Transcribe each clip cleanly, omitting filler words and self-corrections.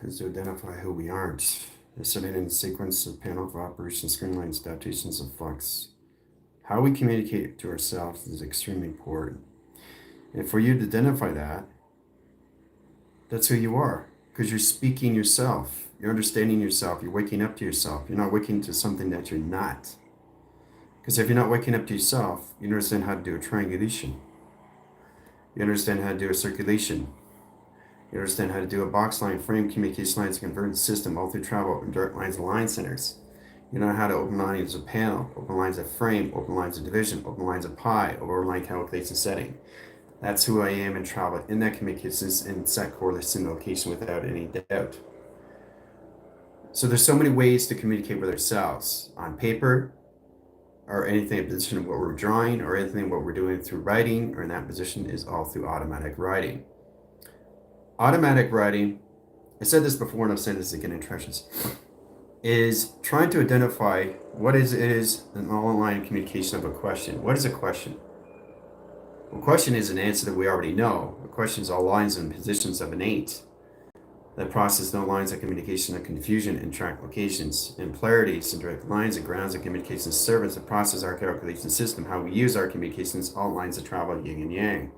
is to identify who we aren't. Estimating the sequence of panel of operations, screen lines, adaptations of flux. How we communicate to ourselves is extremely important. And for you to identify that, that's who you are. Because you're speaking yourself. You're understanding yourself. You're waking up to yourself. You're not waking to something that you're not. Because if you're not waking up to yourself, you understand how to do a triangulation. You understand how to do a circulation. You understand how to do a box line, frame, communication lines, convergence system, all through travel, and direct lines and line centers. You know how to open lines of panel, open lines of frame, open lines of division, open lines of pi, open line calculation setting. That's who I am and travel in that communications and set correlation location without any doubt. So there's so many ways to communicate with ourselves on paper, or anything in position of what we're drawing, or anything what we're doing through writing, or in that position is all through automatic writing. Automatic writing, I said this before and I'll say this again in trenches, is trying to identify what is an online communication of a question. What is a question? Well, a question is an answer that we already know. A question is all lines and positions of an 8. That process no lines of communication of confusion and track locations and polarities and direct lines and grounds of communication servants that process our calculation system, how we use our communications, all lines of travel, yin and yang.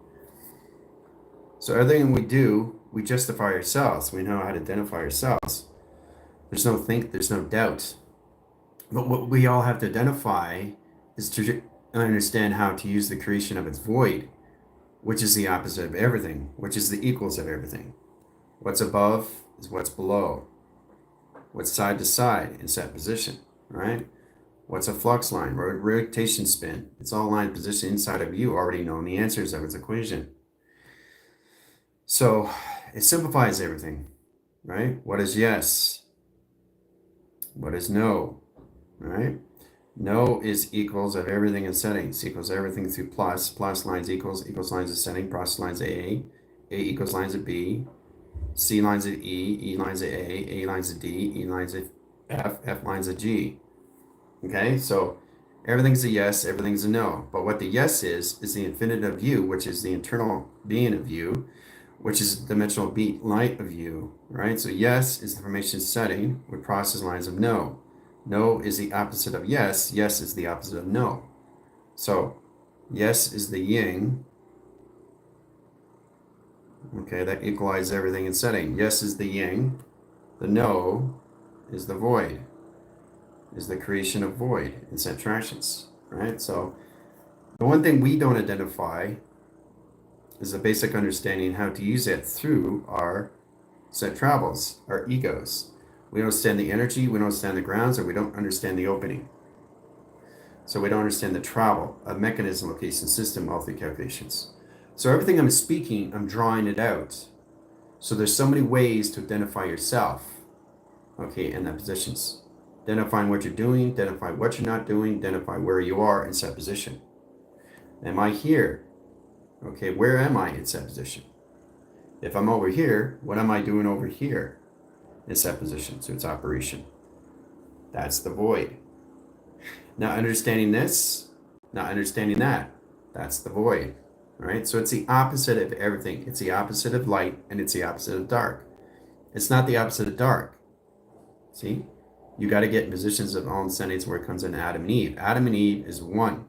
So everything we do, we justify ourselves. We know how to identify ourselves. There's no think, there's no doubt. But what we all have to identify is to understand how to use the creation of its void, which is the opposite of everything, which is the equals of everything. What's above is what's below. What's side to side in set position, right? What's a flux line, rotation spin? It's all line position inside of you, already knowing the answers of its equation. So it simplifies everything, right? What is yes? What is no, right? No is equals of everything in settings, equals everything through plus, plus lines equals lines of setting, process lines of A equals lines of B, C lines of E lines of A lines of D, E lines of F lines of G. Okay, so everything's a yes, everything's a no. But what the yes is the infinitive of you, which is the internal being of you, which is dimensional beat light of you, right? So yes is the formation setting with process lines of no. No is the opposite of yes. Yes is the opposite of no. So yes is the yin. Okay, that equalizes everything in setting. Yes is the yin. The no is the void, is the creation of void in set tractions, right? So the one thing we don't identify is a basic understanding how to use it through our set travels, our egos. We don't understand the energy, we don't understand the grounds, or we don't understand the opening. So we don't understand the travel, a mechanism, location, system, all through calculations. So everything I'm speaking, I'm drawing it out. So there's so many ways to identify yourself, okay, in that positions. Identifying what you're doing, identify what you're not doing, identify where you are in set position. Am I here? Okay, where am I in set position? If I'm over here, what am I doing over here in set position? So it's operation. That's the void. Not understanding this, not understanding that, that's the void, right? So it's the opposite of everything. It's the opposite of light and it's the opposite of dark. It's not the opposite of dark. See? You got to get in positions of all settings where it comes in Adam and Eve. Adam and Eve is 1.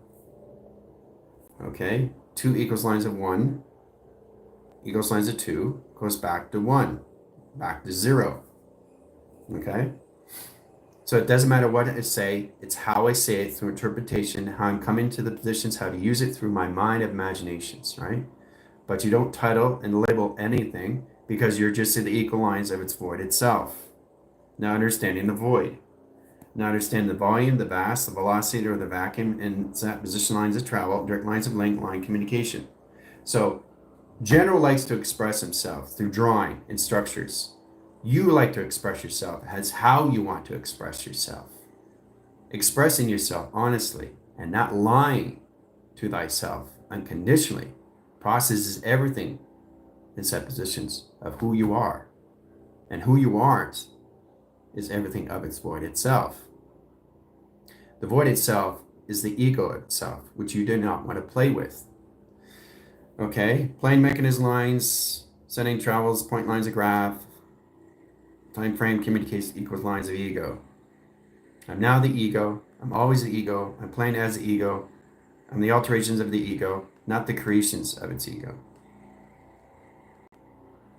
Okay? 2 equals lines of 1 equals lines of 2 goes back to 1, back to 0. Okay? So it doesn't matter what I say, it's how I say it through interpretation, how I'm coming to the positions, how to use it through my mind of imaginations, right? But you don't title and label anything because you're just in the equal lines of its void itself. Now understanding the void. Now understand the volume, the mass, the velocity, or the vacuum, and that position lines of travel, direct lines of link, line communication. So General likes to express himself through drawing and structures. You like to express yourself as how you want to express yourself. Expressing yourself honestly and not lying to thyself unconditionally processes everything in set positions of who you are. And who you aren't is everything of its void itself. The void itself is the ego itself, which you do not want to play with. Okay, plane mechanism lines, setting travels, point lines of graph, Time frame communicates equals lines of ego. I'm now the ego. I'm always the ego. I'm playing as the ego. I'm the alterations of the ego, not the creations of its ego.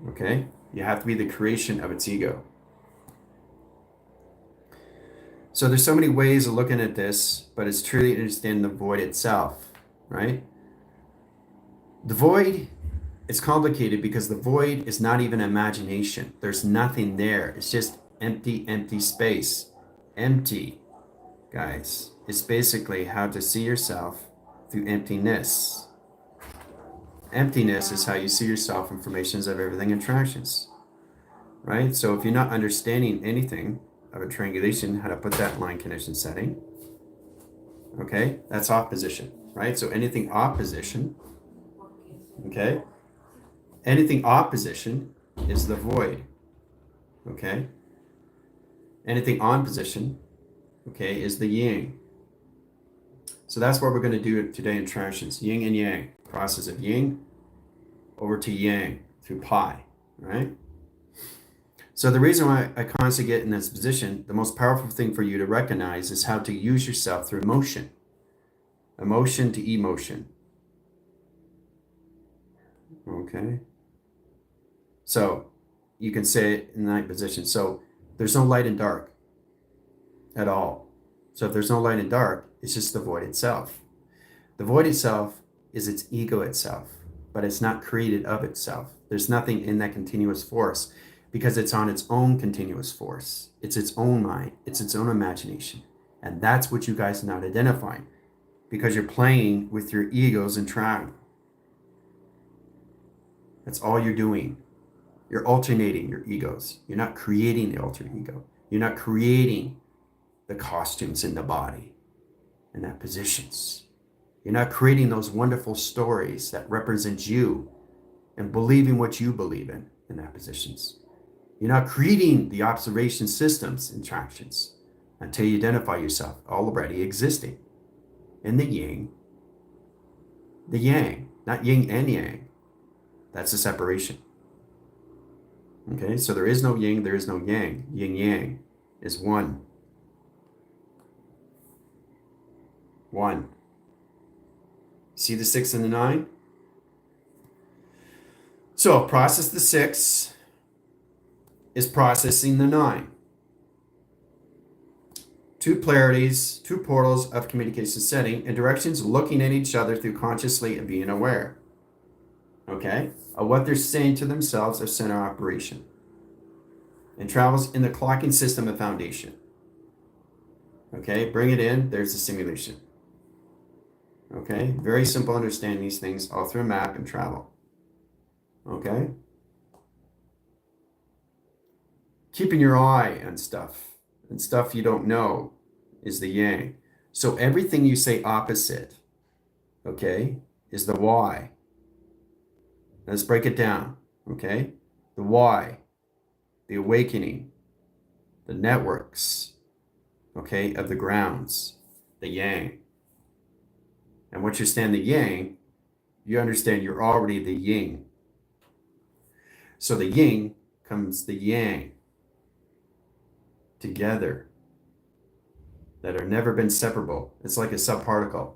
Okay? You have to be the creation of its ego. So there's so many ways of looking at this, but it's truly understanding the void itself, right? The void is complicated because the void is not even imagination. There's nothing there. It's just empty, empty space. Empty, guys. It's basically how to see yourself through emptiness. Emptiness is how you see yourself in formations of everything attractions, right? So if you're not understanding anything of a triangulation, how to put that line condition setting, okay, that's opposition, right? So anything opposition, okay, anything opposition is the void, okay? Anything on position, okay, is the yin. So that's what we're going to do today in transitions, yin and yang, process of yin over to yang through pi, right? So the reason why I constantly get in this position, the most powerful thing for you to recognize is how to use yourself through emotion. Emotion to emotion. Okay. So you can say it in that position. So there's no light and dark at all. So if there's no light and dark, it's just the void itself. The void itself is its ego itself, but it's not created of itself. There's nothing in that continuous force because it's on its own continuous force. It's its own mind. It's its own imagination. And that's what you guys are not identifying because you're playing with your egos and trying. That's all you're doing. You're alternating your egos. You're not creating the alter ego. You're not creating the costumes in the body and that positions. You're not creating those wonderful stories that represent you and believing what you believe in that positions. You're not creating the observation systems and attractions until you identify yourself already existing in the yang, not yin and yang. That's a separation. Okay, so there is no yin, there is no yang. Yin yang is one. One. See the 6 and the 9? So process the 6 is processing the 9. Two polarities, two portals of communication setting and directions looking at each other through consciously and being aware. Okay, of what they're saying to themselves of center operation. And travels in the clocking system of foundation. Okay, bring it in, there's the simulation. Okay, very simple understanding these things all through a map and travel. Okay? Keeping your eye on stuff and stuff you don't know is the yang. So everything you say opposite, okay, is the why. Let's break it down, okay? The why, the awakening, the networks, okay, of the grounds, the yang. And once you understand the yang, you understand you're already the yin. So the yin comes the yang together that are never been separable. It's like a subparticle.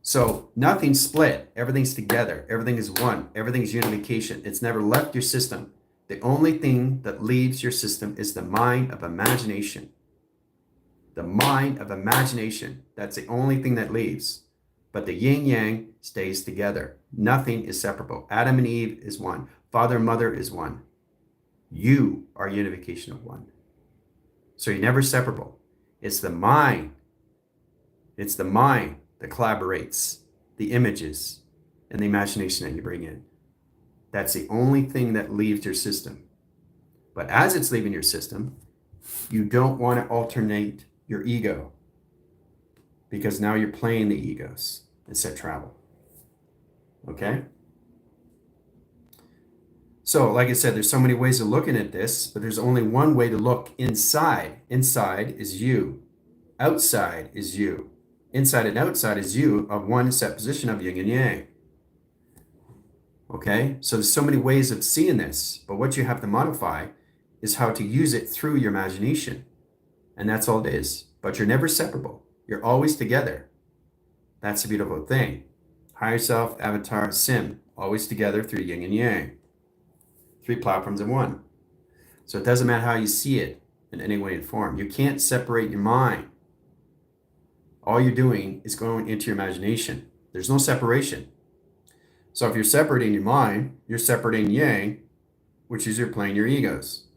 So nothing's split. Everything's together. Everything is one. Everything is unification. It's never left your system. The only thing that leaves your system is the mind of imagination. The mind of imagination. That's the only thing that leaves. But the yin yang stays together. Nothing is separable. Adam and Eve is one. Father and mother is one. You are unification of one. So you're never separable. It's the mind. It's the mind that collaborates the images and the imagination that you bring in. That's the only thing that leaves your system. But as it's leaving your system, you don't want to alternate your ego because now you're playing the egos and set travel. Okay? So, like I said, there's so many ways of looking at this, but there's only one way to look inside. Inside is you. Outside is you. Inside and outside is you of one set position of yin and yang. Okay? So there's so many ways of seeing this, but what you have to modify is how to use it through your imagination. And that's all it is. But you're never separable. You're always together. That's the beautiful thing. Higher self, avatar, sim, always together through yin and yang. 3 platforms in one. So it doesn't matter how you see it in any way and form. You can't separate your mind. All you're doing is going into your imagination. There's no separation. So if you're separating your mind, you're separating yang, which is you're playing your egos.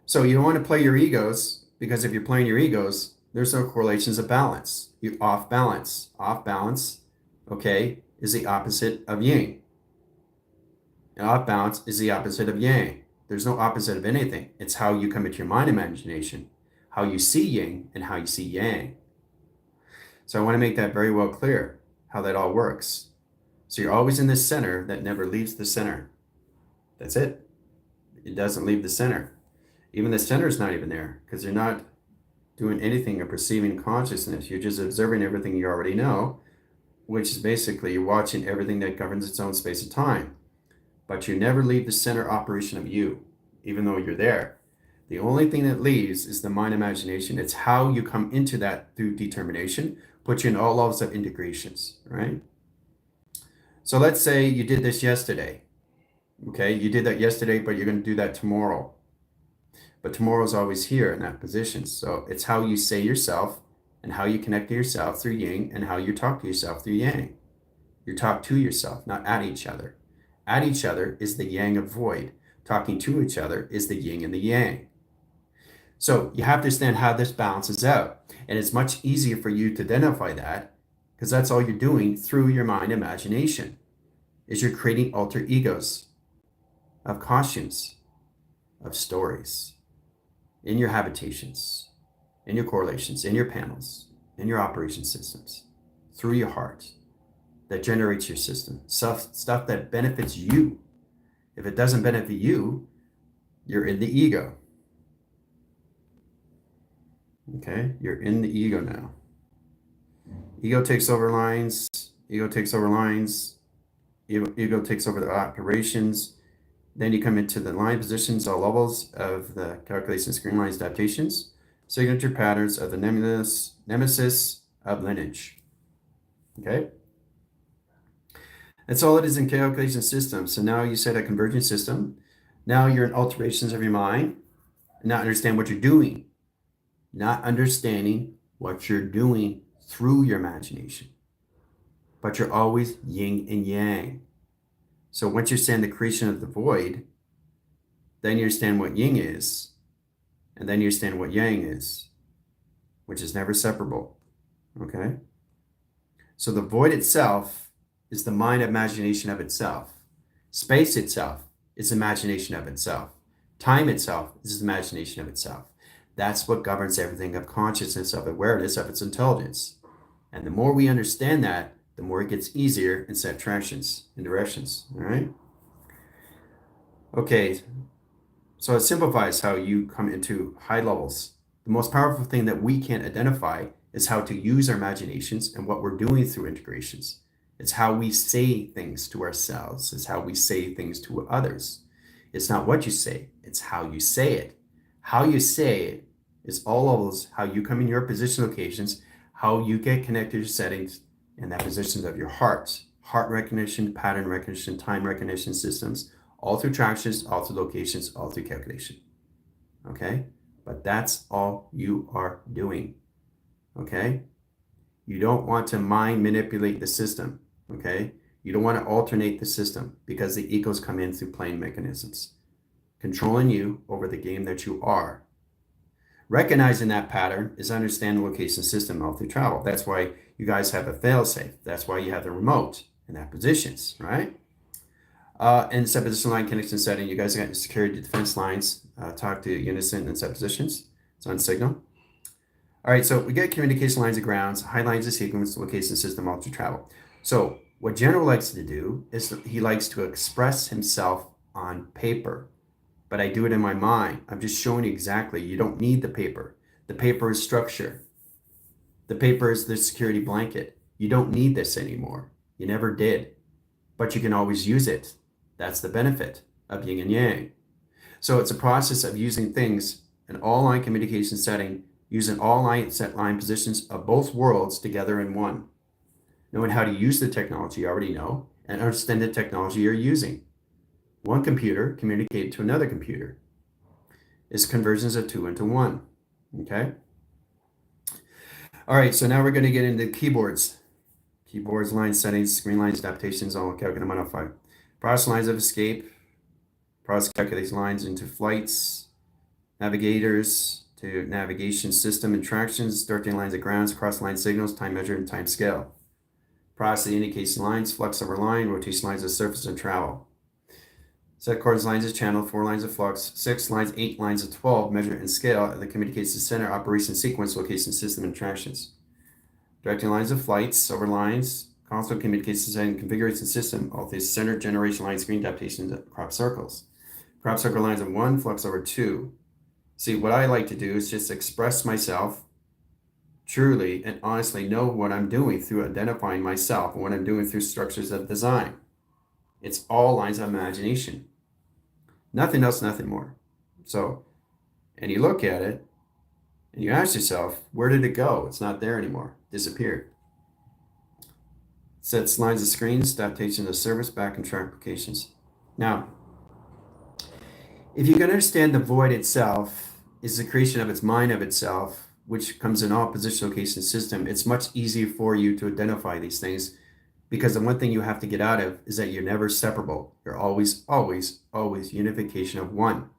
So you don't want to play your egos, because if you're playing your egos, there's no correlations of balance. You're off balance. Off balance, okay, is the opposite of yin. And off balance is the opposite of yang. There's no opposite of anything. It's how you come into your mind imagination, how you see yin and how you see yang. So I want to make that very well clear, how that all works. So you're always in the center that never leaves the center. That's it. It doesn't leave the center. Even the center is not even there, because you're not doing anything of perceiving consciousness. You're just observing everything you already know, which is basically you're watching everything that governs its own space and time. But you never leave the center operation of you, even though you're there. The only thing that leaves is the mind imagination. It's how you come into that through determination, put you in all levels of integrations, right? So let's say you did this yesterday. Okay, you did that yesterday, but you're going to do that tomorrow. But tomorrow's always here in that position. So it's how you say yourself and how you connect to yourself through yin and how you talk to yourself through yang. You talk to yourself, not at each other. At each other is the yang of void. Talking to each other is the yin and the yang. So you have to understand how this balances out. And it's much easier for you to identify that, because that's all you're doing through your mind imagination, is you're creating alter egos of costumes, of stories, in your habitations, in your correlations, in your panels, in your operation systems, through your heart, that generates your system, stuff that benefits you. If it doesn't benefit you, you're in the ego. Okay, you're in the ego now. Ego takes over lines, ego takes over lines, ego takes over the operations. Then you come into the line positions, all levels of the calculation screen lines adaptations, signature patterns of the nemesis of lineage. Okay? That's all it is in calculation systems. So now you set a convergent system. Now you're in alterations of your mind, and not understand what you're doing. Not understanding what you're doing through your imagination. But you're always yin and yang. So once you understand the creation of the void, then you understand what yin is, and then you understand what yang is, which is never separable. Okay? So the void itself is the mind imagination of itself. Space itself is imagination of itself. Time itself is imagination of itself. That's what governs everything of consciousness, of awareness, of its intelligence. And the more we understand that, the more it gets easier in set directions, all right? Okay, so it simplifies how you come into high levels. The most powerful thing that we can identify is how to use our imaginations and what we're doing through integrations. It's how we say things to ourselves. It's how we say things to others. It's not what you say, it's how you say it. How you say it is all levels, how you come in your position locations, how you get connected to your settings, and that positions of your heart recognition, pattern recognition, time recognition systems, all through tractions, all through locations, all through calculation. Okay? But that's all you are doing. Okay? You don't want to mind manipulate the system. Okay? You don't want to alternate the system, because the egos come in through playing mechanisms, controlling you over the game that you are. Recognizing that pattern is understanding the location system all through travel. That's why you guys have a failsafe. That's why you have the remote in that positions, right? In set position line connection setting, you guys got your security defense lines. Talk to unison and set positions. It's on signal. All right, so we get communication lines of grounds, high lines of sequence, location system, all through travel. So what General likes to do is he likes to express himself on paper. But I do it in my mind. I'm just showing you exactly. You don't need the paper. The paper is structure. The paper is the security blanket. You don't need this anymore. You never did. But you can always use it. That's the benefit of yin and yang. So it's a process of using things, an all-line communication setting, using all line set line positions of both worlds together in one. Knowing how to use the technology you already know, and understand the technology you're using. One computer communicating to another computer is conversions of 2 into 1. Okay? All right, so now we're going to get into keyboards. Keyboards, line settings, screen lines, adaptations, all calculated modified. Process lines of escape. Process calculates lines into flights, navigators to navigation system interactions, directing lines of grounds, cross line signals, time measure, and time scale. Process indicates lines, flux over line, rotation lines of surface and travel. Set coordinates lines of channel, 4 lines of flux, 6 lines, 8 lines of 12, measure and scale, that communicates the center, operation, sequence, location, system, interactions. Directing lines of flights over lines, console communicates the setting, configuration system, all these center, generation line, screen adaptations, crop circles. Crop circle lines of 1, flux over 2. See, what I like to do is just express myself truly and honestly, know what I'm doing through identifying myself and what I'm doing through structures of design. It's all lines of imagination. Nothing else, nothing more. So, and you look at it and you ask yourself, where did it go? It's not there anymore. Disappeared. Sets lines of screens, adaptation of service, back and track applications. Now, if you can understand the void itself is the creation of its mind of itself, which comes in all position, location, system, it's much easier for you to identify these things, because the one thing you have to get out of is that you're never separable. You're always, always, always unification of one.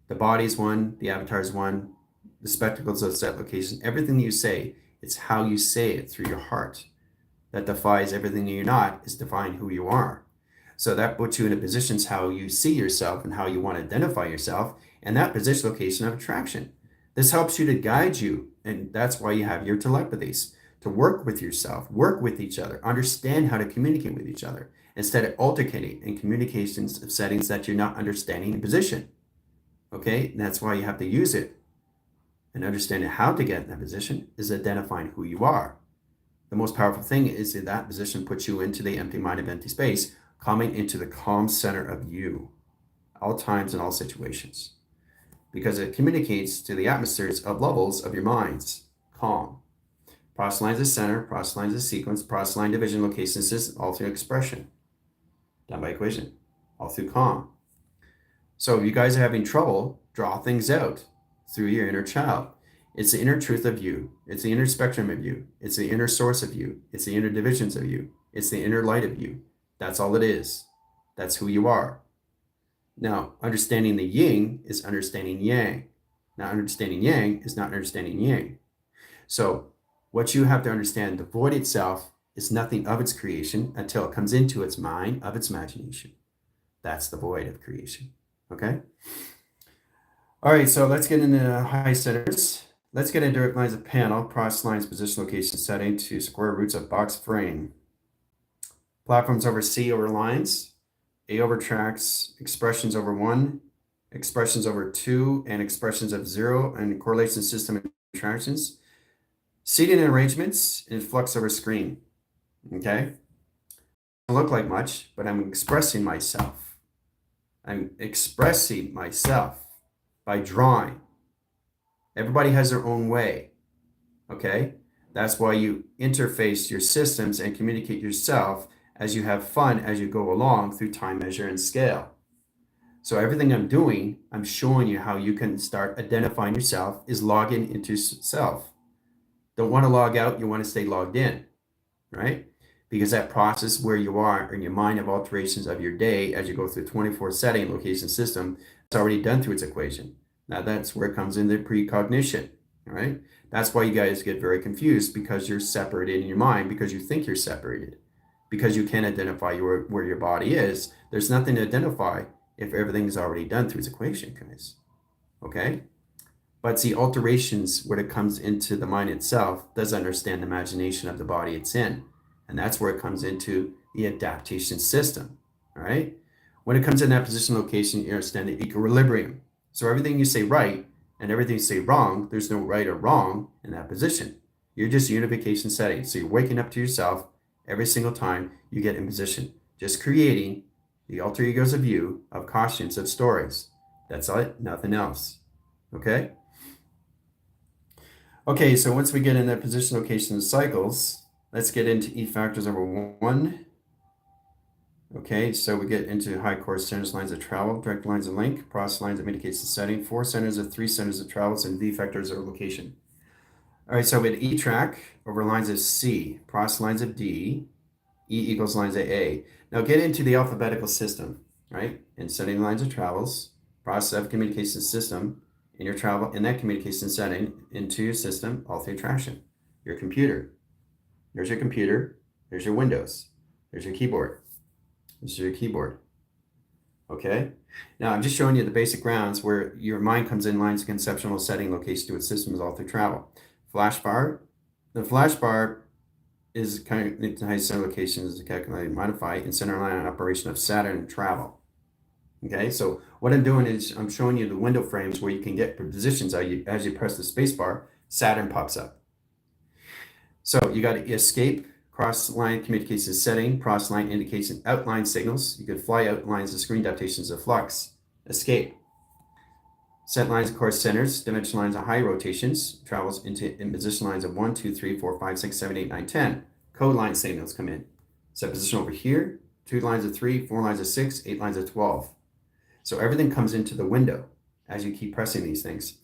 The body is one, the avatar is one, the spectacles of set location, everything you say, it's how you say it through your heart. That defies everything you're not, is define who you are. So that puts you in a position how you see yourself and how you want to identify yourself, and that position location of attraction. This helps you to guide you, and that's why you have your telepathies, to work with yourself, work with each other, understand how to communicate with each other, instead of altercating in communications of settings that you're not understanding in position. Okay, and that's why you have to use it. And understanding how to get in that position is identifying who you are. The most powerful thing is that position puts you into the empty mind of empty space, coming into the calm center of you, all times and all situations, because it communicates to the atmospheres of levels of your minds. Calm. Process lines of center, process lines of sequence, process line division, location, system, all through expression. Done by equation. All through calm. So if you guys are having trouble, draw things out through your inner child. It's the inner truth of you. It's the inner spectrum of you. It's the inner source of you. It's the inner divisions of you. It's the inner light of you. That's all it is. That's who you are. Now, understanding the yin is understanding yang. Now, understanding yang is not understanding yang. So what you have to understand, the void itself is nothing of its creation until it comes into its mind of its imagination. That's the void of creation. Okay? All right, so let's get into high centers. Let's get into direct lines of panel, process lines, position, location, setting to square roots of box frame. Platforms over C over lines, A over tracks, expressions over 1, expressions over 2, and expressions of 0, and correlation system interactions. Seating and arrangements, and flux over screen. Okay? Doesn't look like much, but I'm expressing myself. I'm expressing myself by drawing. Everybody has their own way. Okay? That's why you interface your systems and communicate yourself as you have fun as you go along through time, measure, and scale. So everything I'm doing, I'm showing you how you can start identifying yourself is logging into self. Don't want to log out, you want to stay logged in, right? Because that process where you are in your mind of alterations of your day as you go through 24 setting location system, it's already done through its equation. Now that's where it comes into precognition, all right? That's why you guys get very confused, because you're separated in your mind, because you think you're separated, because you can't identify where your body is. There's nothing to identify if everything is already done through its equation, guys, okay? But see, alterations when it comes into the mind itself does understand the imagination of the body it's in. And that's where it comes into the adaptation system, all right? When it comes in that position location, you understand the equilibrium. So everything you say right and everything you say wrong, there's no right or wrong in that position. You're just unification setting. So you're waking up to yourself every single time you get in position, just creating the alter egos of you, of costumes, of stories That's it, nothing else. Okay? Okay, so once we get in that position, location, and cycles, let's get into E factors over 1. Okay, so we get into high course centers, lines of travel, direct lines of link, process lines that indicates the setting, 4 centers of 3 centers of travels, and V factors are location. All right, so we had E track over lines of C, process lines of D, E equals lines of A. Now get into the alphabetical system, right? And setting lines of travels, process of communication system in your travel, in that communication setting into your system, all through traction. Your computer. There's your computer. There's your Windows. There's your keyboard. This is your keyboard. Okay? Now I'm just showing you the basic grounds where your mind comes in lines of conceptual setting, location to its systems all through travel. Flash bar. The flash bar is kind of center locations to calculate, modify, and center line operation of Saturn and travel. Okay, so what I'm doing is I'm showing you the window frames where you can get positions as you press the space bar, Saturn pops up. So you got to escape, cross line communication setting, cross line indicates outline signals. You could fly out lines of screen adaptations of flux, escape. Set lines of course centers, dimension lines of high rotations, travels into in position lines of 1, 2, 3, 4, 5, 6, 7, 8, 9, 10. Code line signals come in. Set position over here, 2 lines of 3, 4 lines of 6, 8 lines of 12. So everything comes into the window as you keep pressing these things.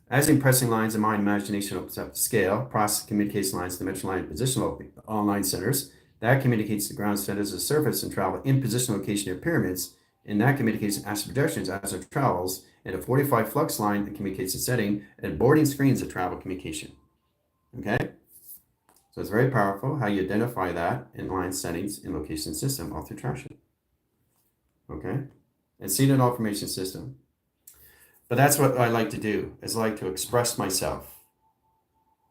As in pressing lines in my imagination opens up the scale, process communication lines, dimension line, and positional line centers. That communicates the ground centers of surface and travel in position location near pyramids. And that communicates astral projections as it travels, and a 45 flux line that communicates the setting, and boarding screens that travel communication. Okay? So it's very powerful how you identify that in line settings in location system all through traction. Okay? And seated information system. But that's what I like to do, is I like to express myself,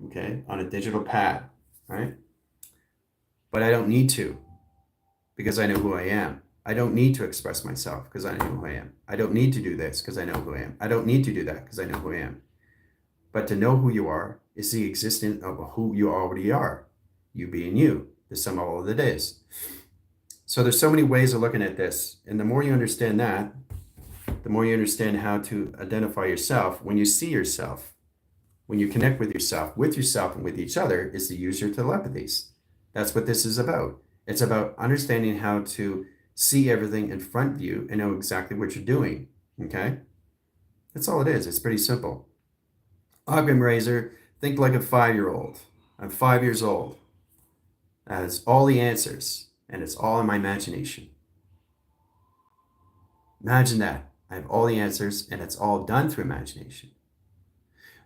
okay, on a digital pad, right? But I don't need to, because I know who I am. I don't need to express myself because I know who I am. I don't need to do this because I know who I am. I don't need to do that because I know who I am. But to know who you are is the existence of who you already are. You being you, the sum of all of the days. So there's so many ways of looking at this. And the more you understand that, the more you understand how to identify yourself. When you see yourself, when you connect with yourself and with each other, is to use your telepathies. That's what this is about. It's about understanding how to see everything in front of you and know exactly what you're doing, okay? That's all it is. It's pretty simple. Occam Razor, think like a 5-year-old. I'm 5 years old. That has all the answers, and it's all in my imagination. Imagine that. I have all the answers, and it's all done through imagination.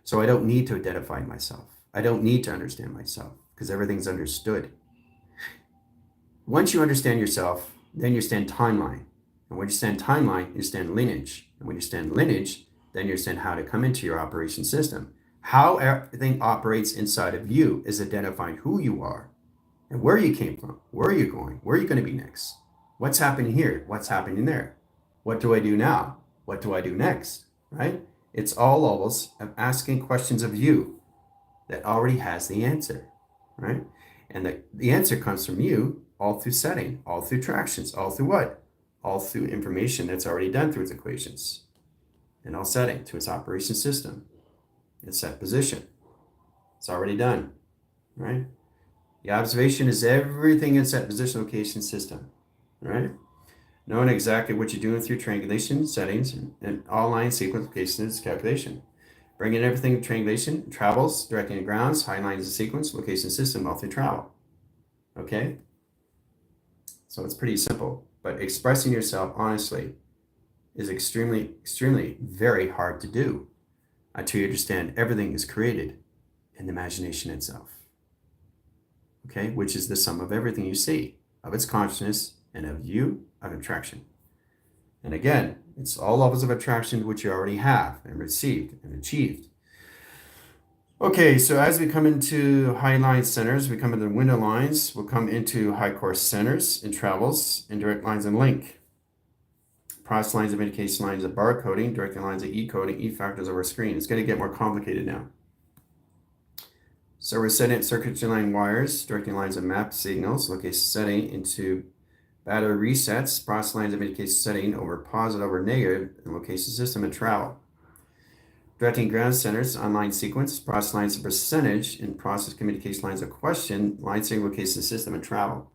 So I don't need to identify myself. I don't need to understand myself, because everything's understood. Once you understand yourself, then you understand timeline. And when you understand timeline, you understand lineage. And when you understand lineage, then you understand how to come into your operation system. How everything operates inside of you is identifying who you are and where you came from. Where are you going? Where are you going to be next? What's happening here? What's happening there? What do I do now? What do I do next? Right? It's all levels of asking questions of you that already has the answer. Right? And the answer comes from you all through setting, all through tractions, all through what? All through information that's already done through its equations. And all setting to its operation system. Its set position. It's already done. Right? The observation is everything in set position location system. Right? Knowing exactly what you're doing through triangulation, settings, and all line sequence location is calculation. Bringing everything to triangulation, travels, directing the grounds, high lines of sequence, location system, all through travel. Okay? So it's pretty simple. But expressing yourself honestly is extremely, extremely very hard to do until you understand everything is created in the imagination itself. Okay? Which is the sum of everything you see, of its consciousness and of you, of attraction. And again, it's all levels of attraction which you already have and received and achieved. Okay, so as we come into high line centers, we come into window lines, we'll come into high course centers and travels, and direct lines and link. Process lines of indication lines of bar coding, directing lines of E coding, E factors over screen. It's going to get more complicated now. So we're setting circuitry line wires, directing lines of map signals, location setting into Battery resets, process lines of indication setting over positive or negative in location system and travel. Directing ground centers, online sequence, process lines of percentage, and process communication lines of question, line signal location system and travel.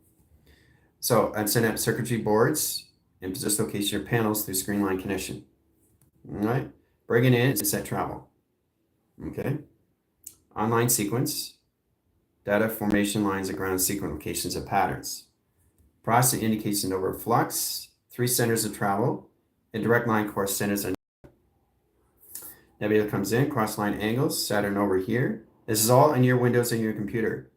So I'd send out circuitry boards and position location of panels through screen line connection. All right, bring it in and set travel. Okay, online sequence, data formation lines of ground sequence locations of patterns. Process indicates an over flux, 3 centers of travel, and direct line course centers. Nebula comes in, cross line angles, Saturn over here. This is all in your windows in your computer.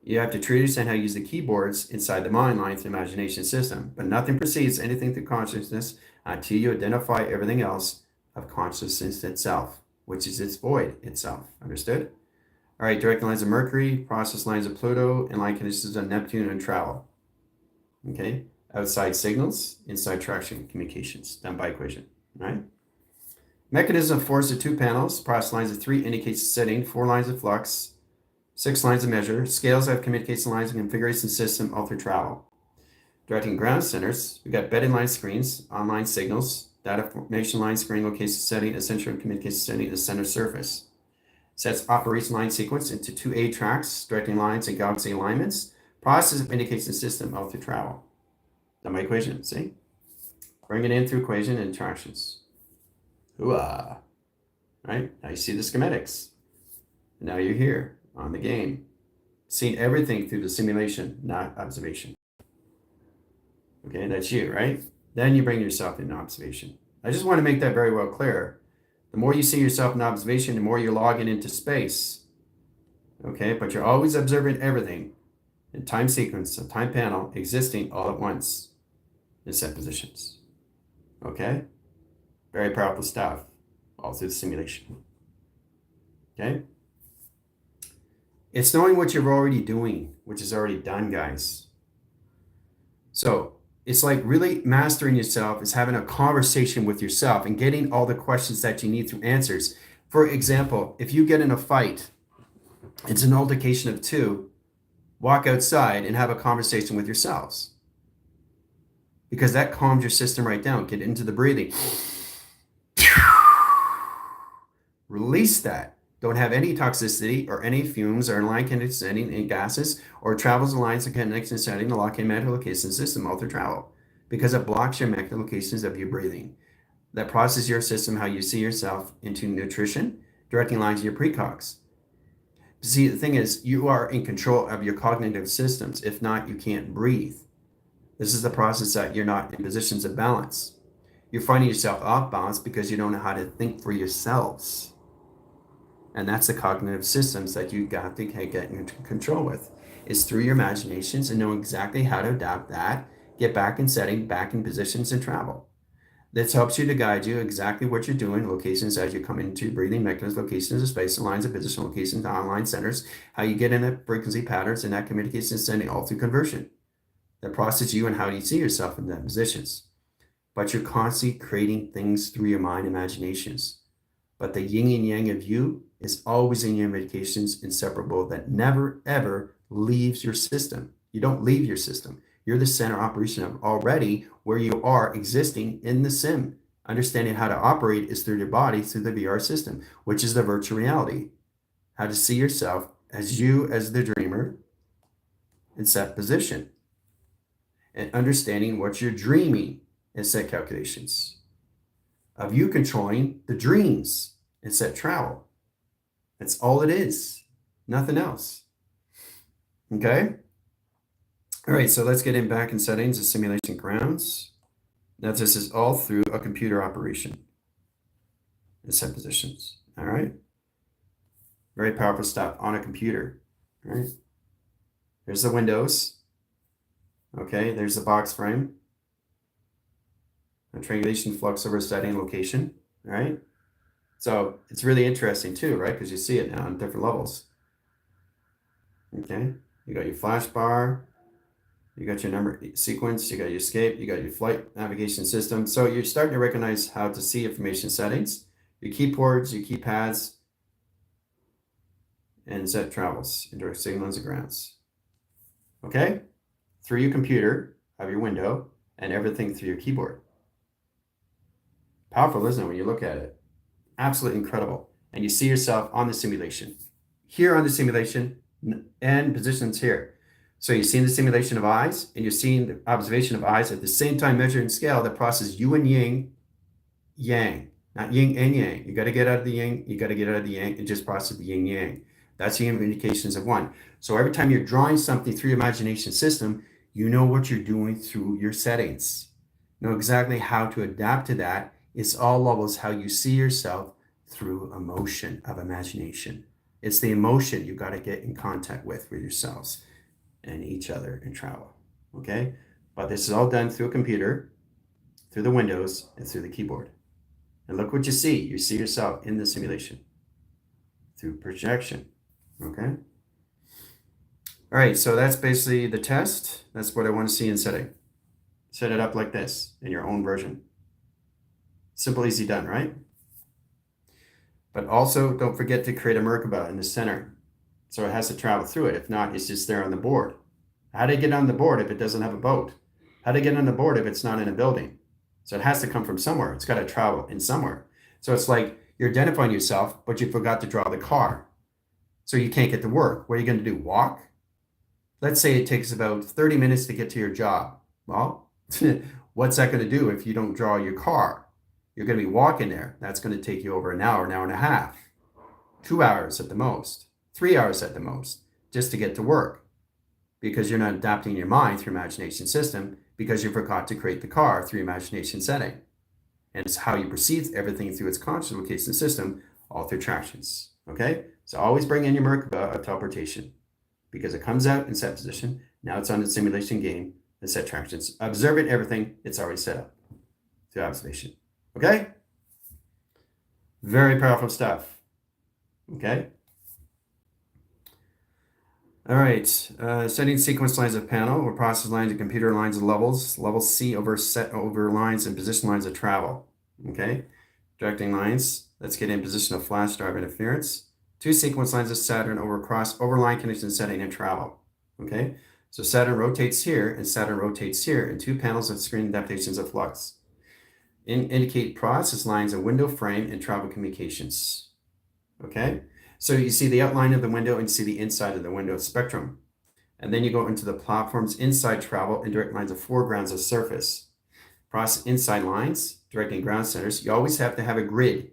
You have to truly understand how to use the keyboards inside the mind line through the imagination system, but nothing precedes anything through consciousness until you identify everything else of consciousness itself, which is its void itself. Understood? All right, direct lines of Mercury, process lines of Pluto, and line conditions of Neptune and travel. Okay, outside signals, inside traction communications, done by equation. All right. Mechanism of force of 2 panels, process lines of 3 indicates setting, 4 lines of flux, 6 lines of measure, scales have communication lines and configuration system all through travel. Directing ground centers, we got bedding line screens, online signals, data formation line screen location setting, essential communication setting, and center surface. Sets operation line sequence into 2A tracks, directing lines and galaxy alignments, process of indication system all through travel. Done by equation, see? Bring it in through equation and tractions. Hooah! Right? Now you see the schematics. Now you're here on the game, seeing everything through the simulation, not observation. Okay, that's you, right? Then you bring yourself into observation. I just want to make that very well clear. The more you see yourself in observation, the more you're logging into space. Okay, but you're always observing everything in time sequence, a time panel existing all at once in set positions. Okay? Very powerful stuff, all through the simulation. Okay? It's knowing what you're already doing, which is already done, guys. So it's like really mastering yourself is having a conversation with yourself and getting all the questions that you need through answers. For example, if you get in a fight, it's an altercation of 2, walk outside and have a conversation with yourselves. Because that calms your system right down. Get into the breathing. Release that. Don't have any toxicity or any fumes or line conditioning in gases or travels lines of connection setting the lock-in mental location system all through travel because it blocks your mental locations of your breathing. That processes your system, how you see yourself into nutrition, directing lines of your precogs. See, the thing is, you are in control of your cognitive systems. If not, you can't breathe. This is the process that you're not in positions of balance. You're finding yourself off balance because you don't know how to think for yourselves. And that's the cognitive systems that you got to get into control with, is through your imaginations and know exactly how to adapt that, get back in setting, back in positions and travel. This helps you to guide you exactly what you're doing, locations as you come into breathing mechanisms, locations of space, lines of position, locations, online centers, how you get in the frequency patterns and that communication sending all through conversion. That process you and how do you see yourself in that positions. But you're constantly creating things through your mind imaginations. But the yin and yang of you is always in your medications, inseparable, that never, ever leaves your system. You don't leave your system. You're the center operation of already where you are existing in the sim. Understanding how to operate is through your body, through the VR system, which is the virtual reality. How to see yourself as you, as the dreamer, in set position. And understanding what you're dreaming in set calculations. Of you controlling the dreams in set travel. That's all it is. Nothing else. Okay? All right, so let's get in back in settings of simulation grounds. Now this is all through a computer operation in set positions. All right? Very powerful stuff on a computer. All right? There's the windows. Okay, there's the box frame. A triangulation flux over setting location. All right? So it's really interesting too, right? Because you see it now on different levels. Okay, you got your flash bar, you got your number sequence, you got your escape, you got your flight navigation system. So you're starting to recognize how to see information settings, your keyboards, your keypads, and set travels, indirect signals and grounds. Okay, through your computer, of your window and everything through your keyboard. Powerful, isn't it, when you look at it? Absolutely incredible. And you see yourself on the simulation. Here on the simulation and positions here. So you're seeing the simulation of eyes and you're seeing the observation of eyes at the same time measuring scale that processes you and yang, not yin and yang. You got to get out of the yin, you got to get out of the yang and just process the yin yang. That's the indications of one. So every time you're drawing something through your imagination system, you know what you're doing through your settings. You know exactly how to adapt to that. It's all levels how you see yourself through emotion of imagination. It's the emotion you got to get in contact with yourselves and each other and travel. Okay? But this is all done through a computer, through the windows, and through the keyboard. And look what you see. You see yourself in the simulation through projection. Okay? All right, so that's basically the test. That's what I want to see in setting. Set it up like this in your own version. Simple, easy done, right? But also don't forget to create a Merkaba in the center. So it has to travel through it. If not, it's just there on the board. How do you get on the board if it doesn't have a boat? How do you get on the board if it's not in a building? So it has to come from somewhere. It's got to travel in somewhere. So it's like you're identifying yourself, but you forgot to draw the car. So you can't get to work. What are you going to do? Walk? Let's say it takes about 30 minutes to get to your job. Well, what's that going to do if you don't draw your car? You're going to be walking there. That's going to take you over an hour and a half, 2 hours at the most, 3 hours at the most, just to get to work, because you're not adapting your mind through imagination system because you forgot to create the car through imagination setting. And it's how you perceive everything through its conscious location system, all through attractions. Okay? So always bring in your Merkaba of teleportation because it comes out in set position. Now it's on the simulation game, the set attractions. Observe it, everything, it's already set up through observation. Okay? Very powerful stuff. Okay? All right. Setting sequence lines of panel or process lines and computer lines of levels. Level C over set over lines and position lines of travel. Okay? Directing lines. Let's get in position of flash drive interference. 2 sequence lines of Saturn over line connection setting and travel. Okay? So Saturn rotates here and Saturn rotates here in 2 panels of screen adaptations of flux. Indicate process lines of window frame and travel communications. Okay, so you see the outline of the window and see the inside of the window spectrum. And then you go into the platform's inside travel and direct lines of foregrounds of surface. Process inside lines, directing ground centers. You always have to have a grid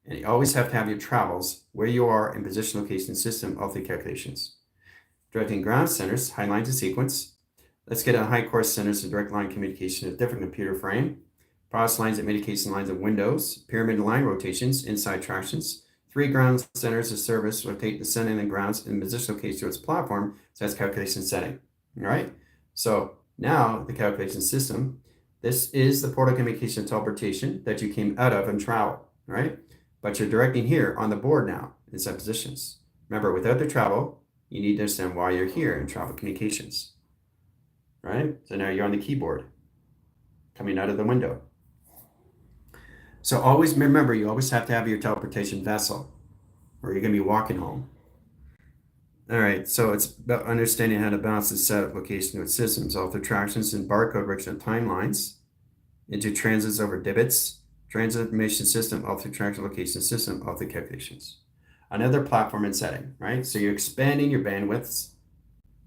and you always have to have your travels where you are in position location system of the calculations. Directing ground centers, high lines of sequence. Let's get a high course centers to direct line communication of different computer frame. Process lines and medication lines of windows, pyramid line rotations, inside tractions. 3 ground centers of service rotate the center and grounds in position location to its platform, so that's calculation setting. All right. So now the calculation system, this is the portal communication teleportation that you came out of and travel, right? But you're directing here on the board now in set positions. Remember, without the travel, you need to understand why you're here in travel communications, right? So now you're on the keyboard coming out of the window. So always remember, you always have to have your teleportation vessel or you're going to be walking home. All right, so it's about understanding how to balance the setup location with systems, all through attractions and barcode direction timelines into transits over divots, transit information system, all through traction location system, all through calculations. Another platform and setting, right? So you're expanding your bandwidths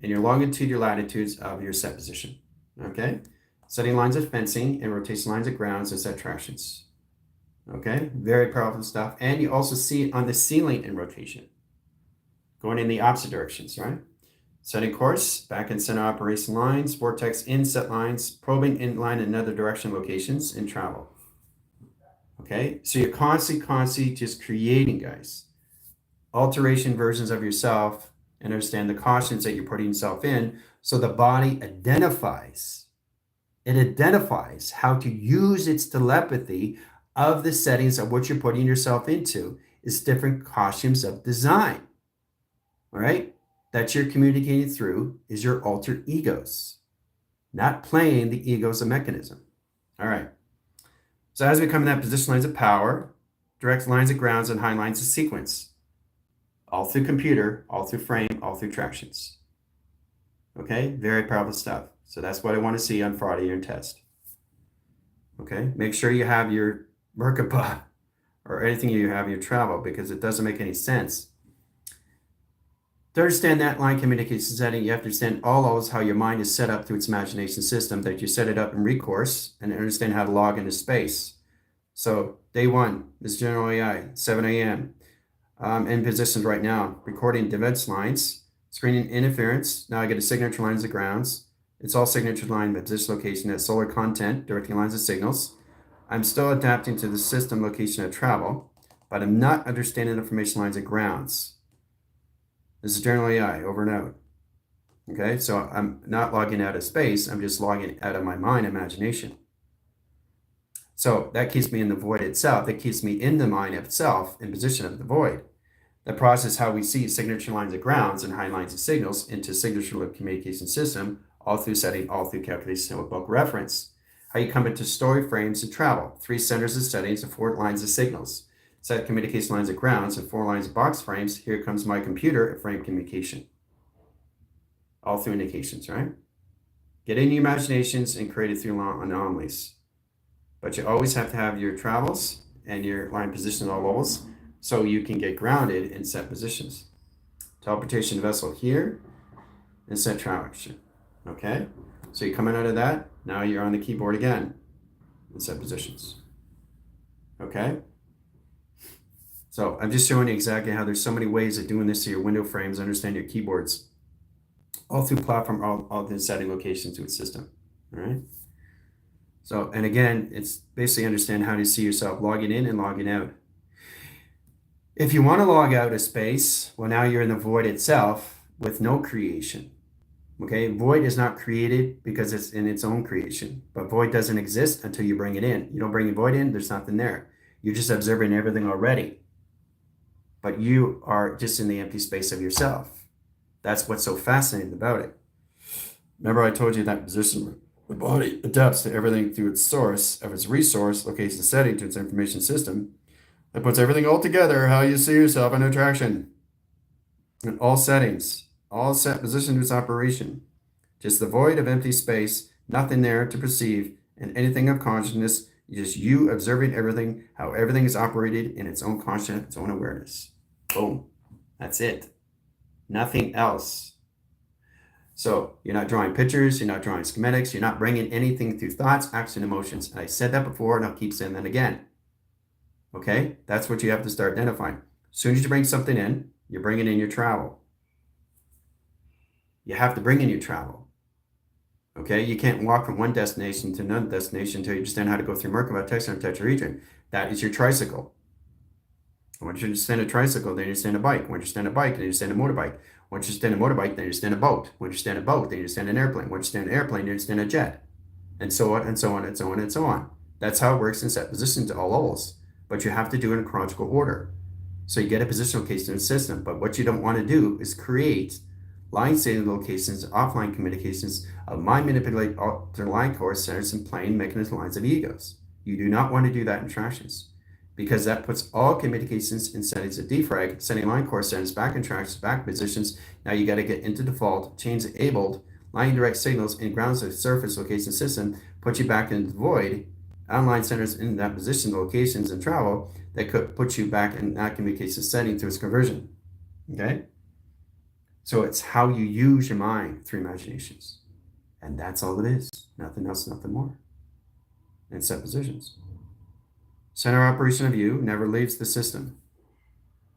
and your longitude, your latitudes of your set position, okay? Setting lines of fencing and rotation lines of grounds and set tractions. Okay, very powerful stuff. And you also see it on the ceiling in rotation, going in the opposite directions, right? Setting course, back and center operation lines, vortex inset lines, probing in line in other direction locations, and travel. Okay, so you're constantly just creating, guys, alteration versions of yourself and understand the cautions that you're putting yourself in so the body identifies. It identifies how to use its telepathy of the settings of what you're putting yourself into is different costumes of design, all right? That you're communicating through is your alter egos, not playing the ego as a mechanism, all right? So as we come in that position lines of power, direct lines of grounds and high lines of sequence, all through computer, all through frame, all through tractions, okay? Very powerful stuff. So that's what I want to see on Friday in your test. Okay, make sure you have your Merkaba or anything you have in your travel, because it doesn't make any sense. To understand that line communication setting, you have to understand always how your mind is set up through its imagination system, that you set it up in recourse, and understand how to log into space. So day one is general AI, 7 a.m. In positions right now, recording defense lines, screening interference. Now I get a signature lines of grounds. It's all signature line by position location at solar content, directing lines of signals. I'm still adapting to the system location of travel, but I'm not understanding information lines of grounds. This is general AI, over and out. Okay, so I'm not logging out of space, I'm just logging out of my mind imagination. So that keeps me in the void itself. That keeps me in the mind itself, in position of the void. The process how we see signature lines of grounds and high lines of signals into signature communication system, all through setting, all through calculation of a book reference. How you come into story frames of travel, 3 centers of settings and 4 lines of signals. Set communication lines of grounds and 4 lines of box frames. Here comes my computer at frame communication. All through indications, right? Get in your imaginations and create it through anomalies. But you always have to have your travels and your line position all levels so you can get grounded in set positions. Teleportation vessel here and set traction. Okay? So you're coming out of that, now you're on the keyboard again in set positions. Okay? So I'm just showing you exactly how there's so many ways of doing this to your window frames, understand your keyboards, all through platform, all the setting locations to its system. All right? So, and again, it's basically understand how to see yourself logging in and logging out. If you want to log out of space, well, now you're in the void itself with no creation. Okay, void is not created because it's in its own creation, but void doesn't exist until you bring it in. You don't bring a void in, there's nothing there. You're just observing everything already, but you are just in the empty space of yourself. That's what's so fascinating about it. Remember I told you that position, the body adapts to everything through its source of its resource, location setting to its information system. That puts everything all together, how you see yourself in attraction. In all settings, all set position to its operation. Just the void of empty space, nothing there to perceive, and anything of consciousness, just you observing everything, how everything is operated in its own consciousness, its own awareness. Boom. That's it. Nothing else. So you're not drawing pictures, you're not drawing schematics, you're not bringing anything through thoughts, acts, and emotions. And I said that before, and I'll keep saying that again. Okay? That's what you have to start identifying. As soon as you bring something in, you're bringing in your travel. You have to bring in your travel. Okay? You can't walk from one destination to another destination until you understand how to go through Merkaba, Texan, and tetrahedron. That is your tricycle. Once you understand a tricycle, then you understand a bike. Once you understand a bike, then you understand a motorbike. Once you understand a motorbike, then you understand a boat. Once you understand a boat, then you understand an airplane. Once you understand an airplane, you understand a jet. And so on, and so on, and so on, and so on. That's how it works in set positions at all levels. But you have to do it in chronological order. So you get a positional location in the system. But what you don't want to do is create line setting locations, offline communications of mind manipulate alter line course centers and plane mechanism lines of egos. You do not want to do that in tractions, because that puts all communications in settings of defrag, setting line course centers back in tractions, back positions. Now you got to get into default, change enabled, line direct signals, and grounds of surface location system, put you back into the void, online centers in that position, locations, and travel that could put you back in that communication setting through its conversion. Okay? So it's how you use your mind through imaginations. And that's all it is. Nothing else, nothing more. And set positions. Center operation of you never leaves the system.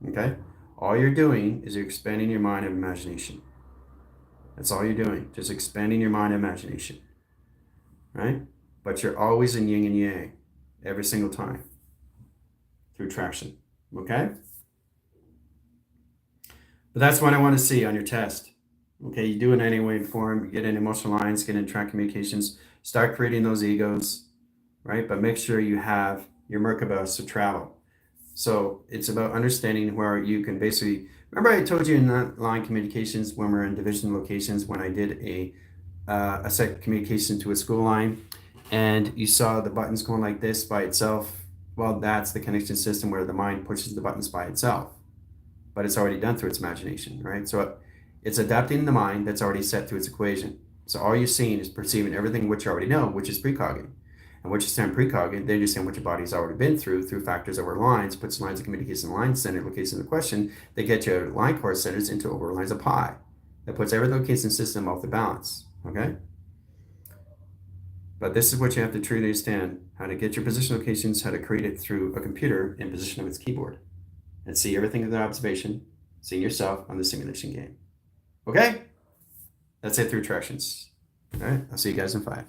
Okay? All you're doing is you're expanding your mind of imagination. That's all you're doing. Just expanding your mind of imagination. Right? But you're always in yin and yang. Every single time. Through traction. Okay? But that's what I want to see on your test. Okay, you do it in any way and form. You get in emotional lines, get in track communications, start creating those egos, right? But make sure you have your Merkaba to travel. So it's about understanding where you can basically, remember I told you in that line communications when we're in division locations, when I did a set communication to a school line, and you saw the buttons going like this by itself. Well, that's the connection system where the mind pushes the buttons by itself. But it's already done through its imagination, right? So it's adapting the mind that's already set through its equation. So all you're seeing is perceiving everything which you already know, which is precognitive. And what you understand precognitive, then you understand what your body's already been through factors over lines, puts lines of communication line center location of the question, they get your line core centers into over lines of pi. That puts every location system off the balance. Okay? But this is what you have to truly understand, how to get your position locations, how to create it through a computer in position of its keyboard. And see everything with an observation, seeing yourself on the simulation game. Okay? That's it through attractions. All right, I'll see you guys in 5.